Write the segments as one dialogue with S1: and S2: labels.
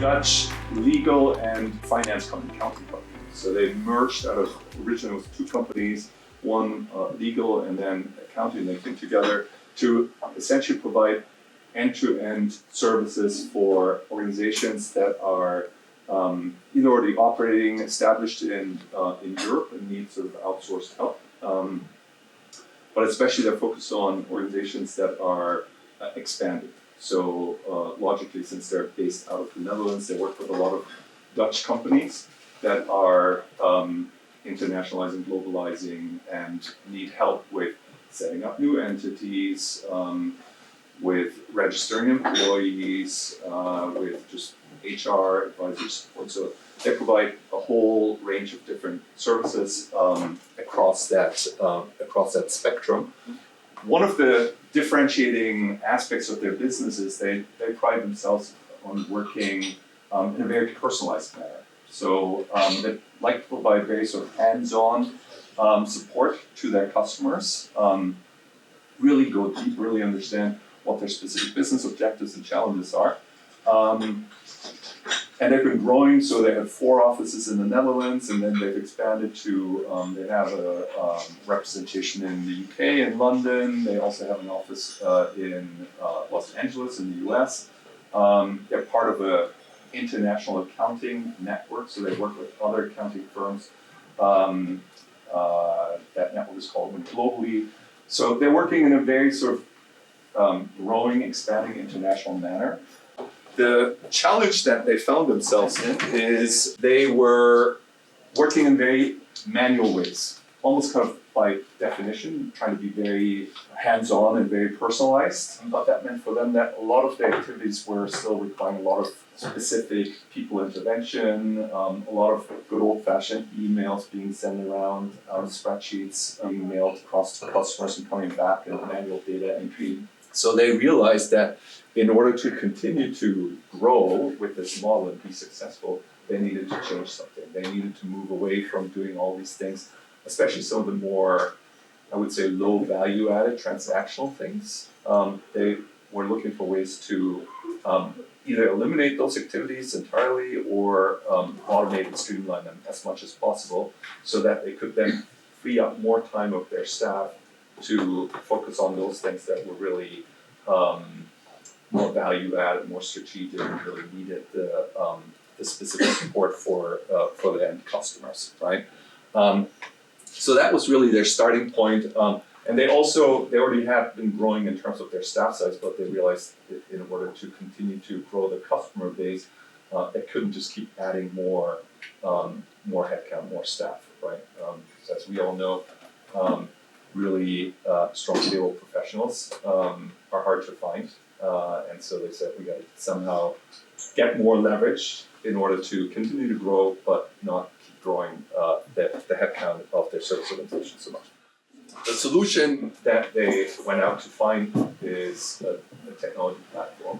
S1: Dutch legal and finance company, accounting company. So they merged out of, originally it was two companies, one legal and then accounting. They came together to essentially provide end-to-end services for organizations that are either already operating, established in Europe and need sort of outsourced help. But especially they're focused on organizations that are expanding. So logically, since they're based out of the Netherlands, they work with a lot of Dutch companies that are internationalizing, globalizing, and need help with setting up new entities, with registering employees, with just HR advisory support. So they provide a whole range of different services across that spectrum. One of the differentiating aspects of their business is they pride themselves on working in a very personalized manner. So they like to provide very sort of hands-on support to their customers, really go deep, really understand what their specific business objectives and challenges are. And they've been growing, so they have 4 offices in the Netherlands, and then they've expanded to, they have a representation in the UK and London. They also have an office in Los Angeles in the US. They're part of an international accounting network, so they work with other accounting firms. That network is called Globally. So they're working in a very sort of growing, expanding international manner. The challenge that they found themselves in is they were working in very manual ways, almost kind of by definition, trying to be very hands-on and very personalized. But that meant for them that a lot of their activities were still requiring a lot of specific people intervention, a lot of good old-fashioned emails being sent around, spreadsheets being mailed across to customers and coming back and manual data entry. So they realized that in order to continue to grow with this model and be successful, they needed to change something. They needed to move away from doing all these things, especially some of the more, I would say, low value added transactional things. They were looking for ways to either eliminate those activities entirely or automate and streamline them as much as possible so that they could then free up more time of their staff to focus on those things that were really more value added, more strategic, and really needed the specific support for the end customers, right? So that was really their starting point. And they already had been growing in terms of their staff size, but they realized that in order to continue to grow the customer base, they couldn't just keep adding more headcount, more staff, right? So as we all know, really strong payroll professionals are hard to find. And so they said we got to somehow get more leverage in order to continue to grow, but not keep growing the headcount of their service organization so much. The solution that they went out to find is a technology platform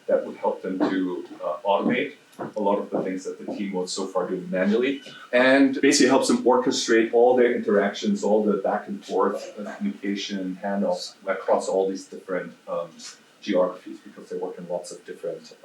S1: that would help them to automate a lot of the things that the team was so far doing manually, and basically helps them orchestrate all their interactions, all the back and forth communication, handoffs across all these different geographies, because they work in lots of different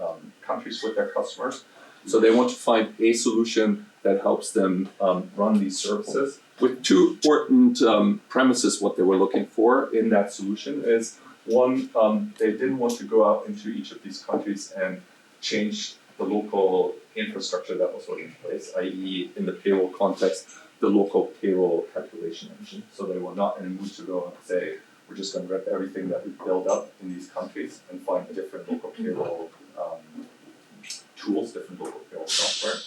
S1: countries with their customers. So they want to find a solution that helps them run these services. With 2 important premises, what they were looking for in that solution is, one, they didn't want to go out into each of these countries and change the local infrastructure that was already in place, i.e. in the payroll context, the local payroll calculation engine. So they were not in a mood to go and say, we're just going to rip everything that we build up in these countries and find different local payroll tools, different local payroll software.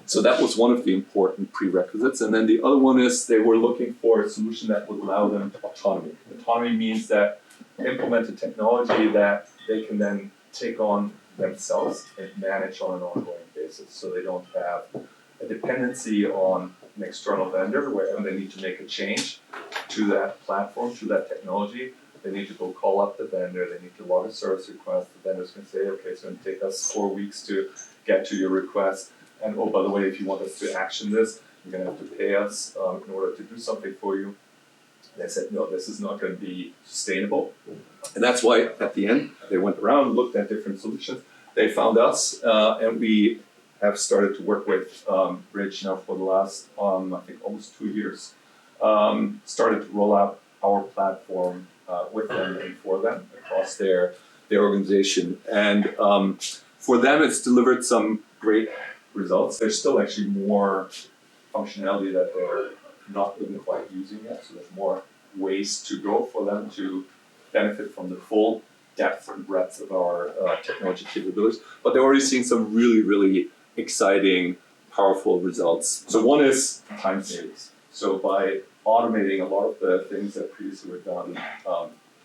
S1: So that was one of the important prerequisites. And then the other one is they were looking for a solution that would allow them autonomy. Autonomy means that implemented technology that they can then take on themselves and manage on an ongoing basis. So they don't have a dependency on an external vendor where they need to make a change to that platform, to that technology. They need to go call up the vendor, they need to log a service request. The vendor's going to say, okay, it's going to take us 4 weeks to get to your request. And oh, by the way, if you want us to action this, you're going to have to pay us in order to do something for you. They said, no, this is not going to be sustainable. And that's why at the end, they went around, looked at different solutions, they found us, and we have started to work with Briddge now for the last, I think, almost 2 years. Started to roll out our platform with them and for them across their organization. And for them, it's delivered some great results. There's still actually more functionality that they're not even quite using yet, so there's more ways to go for them to benefit from the full depth and breadth of our technology capabilities. But they're already seeing some really, really exciting, powerful results. So one is time savings. So by automating a lot of the things that previously were done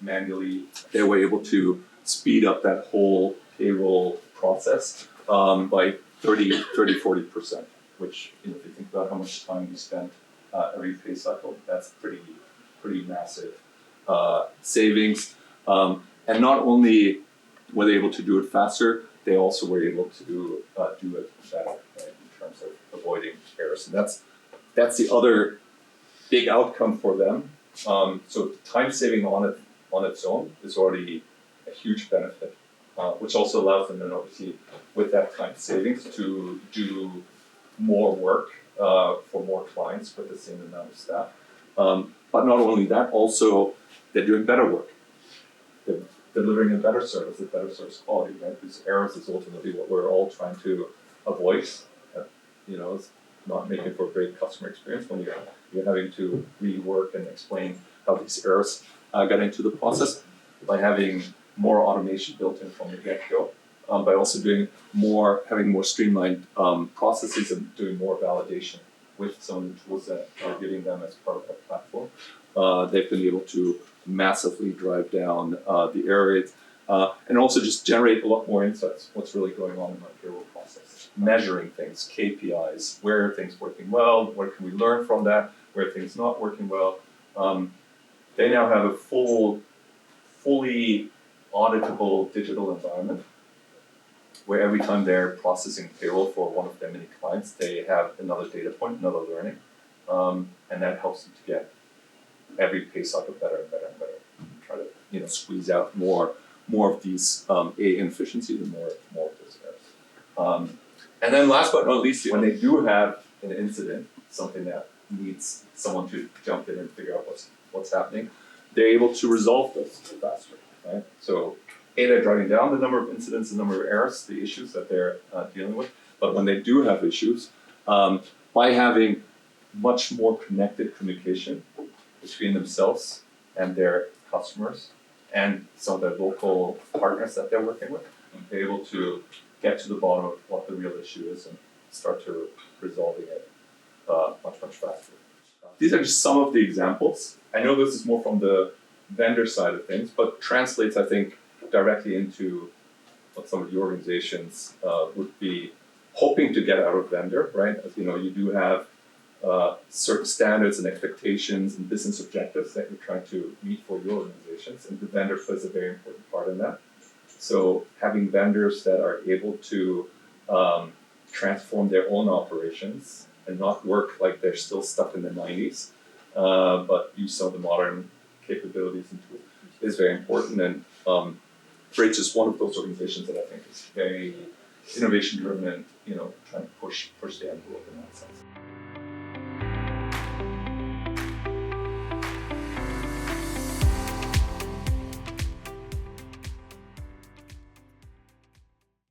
S1: manually, they were able to speed up that whole payroll process by 40%, which, if you think about how much time you spend every pay cycle, that's pretty massive savings. And not only were they able to do it faster, they also were able to do it better, right, in terms of avoiding errors. And that's the other big outcome for them. So time saving on its own is already a huge benefit, which also allows them then obviously with that time savings to do more work for more clients with the same amount of staff. But not only that, also they're doing better work. They're delivering a better service quality, right? Because errors is ultimately what we're all trying to avoid. It's not making for a great customer experience when you're having to rework and explain how these errors got into the process. By having more automation built in from the get-go, by also having more streamlined processes and doing more validation with some of the tools that are giving them as part of that platform, they've been able to massively drive down the error rates and also just generate a lot more insights. What's really going on in my payroll process? Measuring things, KPIs, where are things working well? What can we learn from that? Where are things not working well? They now have a fully auditable digital environment where every time they're processing payroll for one of their many clients, they have another data point, another learning, and that helps them to get every pay cycle better and better and better. Try to squeeze out more of these inefficiencies and more of those errors. And then last but not least, when they do have an incident, something that needs someone to jump in and figure out what's happening, they're able to resolve those faster, right? So they're driving down the number of incidents, the number of errors, the issues that they're dealing with. But when they do have issues, by having much more connected communication between themselves and their customers and some of their local partners that they're working with, they're able to get to the bottom of what the real issue is and start to resolving it much faster. These are just some of the examples. I know this is more from the vendor side of things, but translates, I think, directly into what some of the organizations would be hoping to get out of vendor, right? As you do have certain standards and expectations and business objectives that you're trying to meet for your organizations, and the vendor plays a very important part in that. So having vendors that are able to transform their own operations and not work like they're still stuck in the 90s, but use some of the modern capabilities and tools is very important. And Briddge is one of those organizations that I think is very innovation driven and trying to push the envelope in that sense.